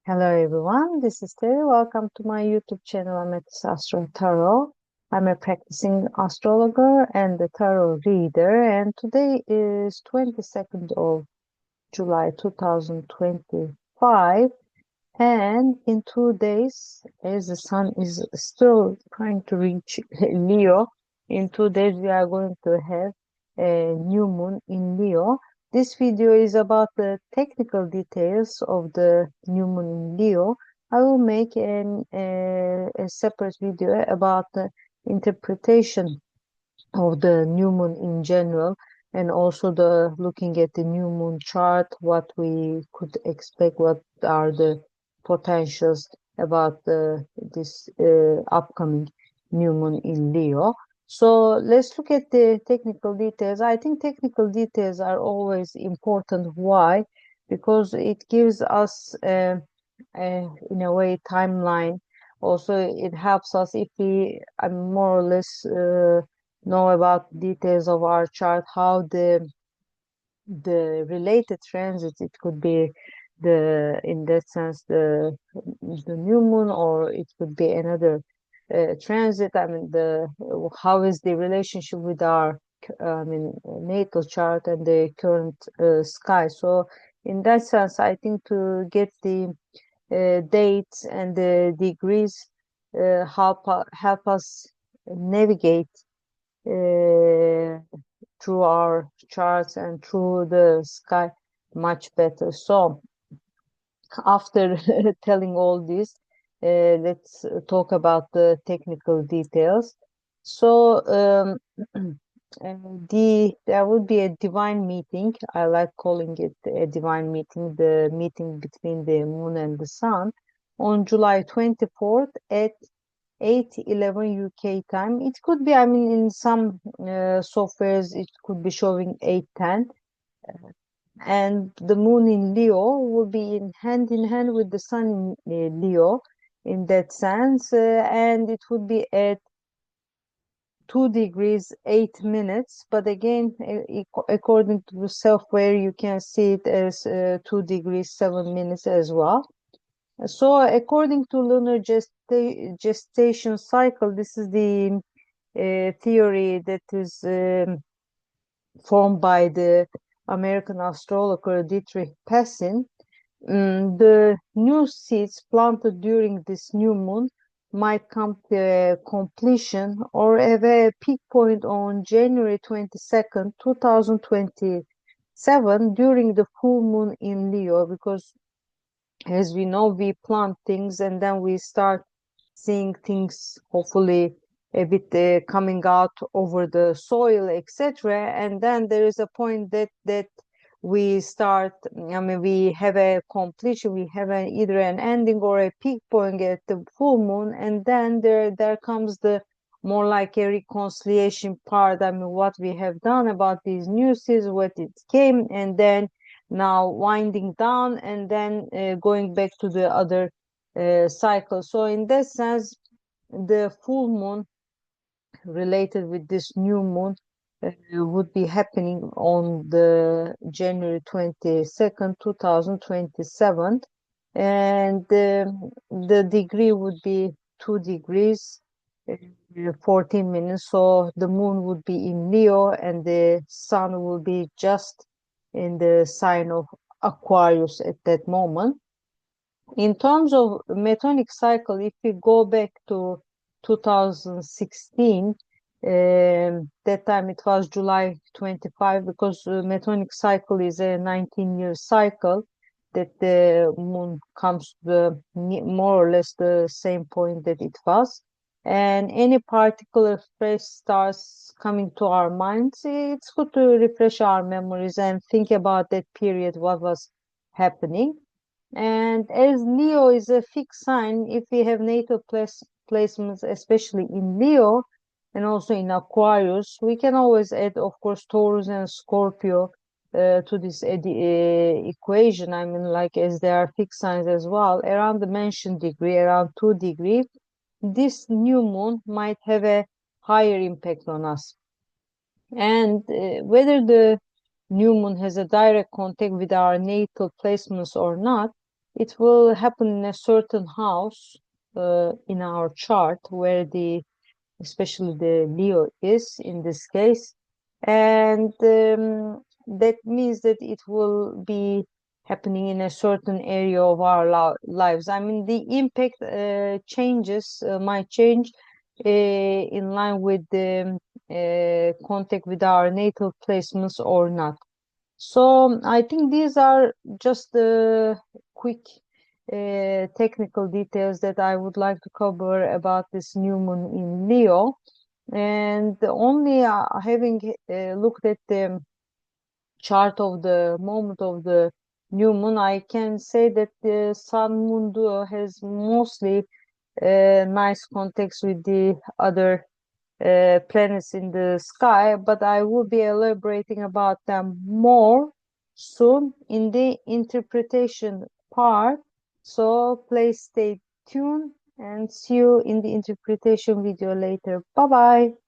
Hello everyone, this is Teri. Welcome to my YouTube channel, Amethystastrotarot. I'm a practicing astrologer and a tarot reader, and today is 22nd of July 2025, and in 2 days, as the sun is still trying to reach Leo, in 2 days we are going to have a new moon in Leo. This video is about the technical details of the new moon in Leo. I will make a separate video about the interpretation of the new moon in general, and also the looking at the new moon chart, what we could expect, what are the potentials about this upcoming new moon in Leo. So let's look at the technical details. I think technical details are always important. Why? Because it gives us in a way timeline. Also, it helps us if we more or less know about details of our chart, how the related transits, it could be in that sense the new moon, or it could be another transit. I mean, the how is the relationship with our natal chart and the current sky. So in that sense, I think to get the dates and the degrees help us navigate uh, through our charts and through the sky much better. So after telling all this, let's talk about the technical details. So there would be a divine meeting. I like calling it a divine meeting, the meeting between the moon and the sun, on July 24th at 8:11 UK time. It could be, I mean, in some softwares, it could be showing 8:10. And the moon in Leo will be in hand with the sun in Leo in that sense. And it would be at 2 degrees 8 minutes. But again, according to the software, you can see it as 2 degrees 7 minutes as well. So according to lunar gestation cycle, this is the theory that is formed by the American astrologer Dietrich Pessin. The new seeds planted during this new moon might come to completion or have a peak point on January 22nd, 2027, during the full moon in Leo, because as we know, we plant things and then we start seeing things hopefully a bit coming out over the soil, etc. And then there is a point that we start, I mean, we have a completion, we have either an ending or a peak point at the full moon, and then there comes the more like a reconciliation part. I mean, what we have done about these news, what it came, and then now winding down, and then going back to the other cycle. So in that sense, the full moon related with this new moon would be happening on the January 22nd, 2027, and the degree would be 2 degrees 14 minutes. So the moon would be in Leo and the sun will be just in the sign of Aquarius at that moment. In terms of Metonic cycle, if we go back to 2016, that time it was July 25, because Metonic cycle is a 19-year cycle that the moon comes to the more or less the same point that it was. And any particular fresh stars coming to our minds, it's good to refresh our memories and think about that period, what was happening. And as Leo is a fixed sign, if we have natal placements, especially in Leo and also in Aquarius, we can always add, of course, Taurus and Scorpio to this equation. I mean, like, as they are fixed signs as well, around the mentioned degree, around 2 degrees, this new moon might have a higher impact on us. And whether the new moon has a direct contact with our natal placements or not, it will happen in a certain house in our chart where especially the Leo is in this case. And that means that it will be happening in a certain area of our lives. I mean, the impact changes, might change in line with the contact with our natal placements or not. So I think these are just the quick technical details that I would like to cover about this new moon in Leo. And only having looked at the chart of the moment of the new moon, I can say that the sun moon duo has mostly nice context with the other planets in the sky, but I will be elaborating about them more soon in the interpretation part. So please stay tuned and see you in the interpretation video later. Bye bye.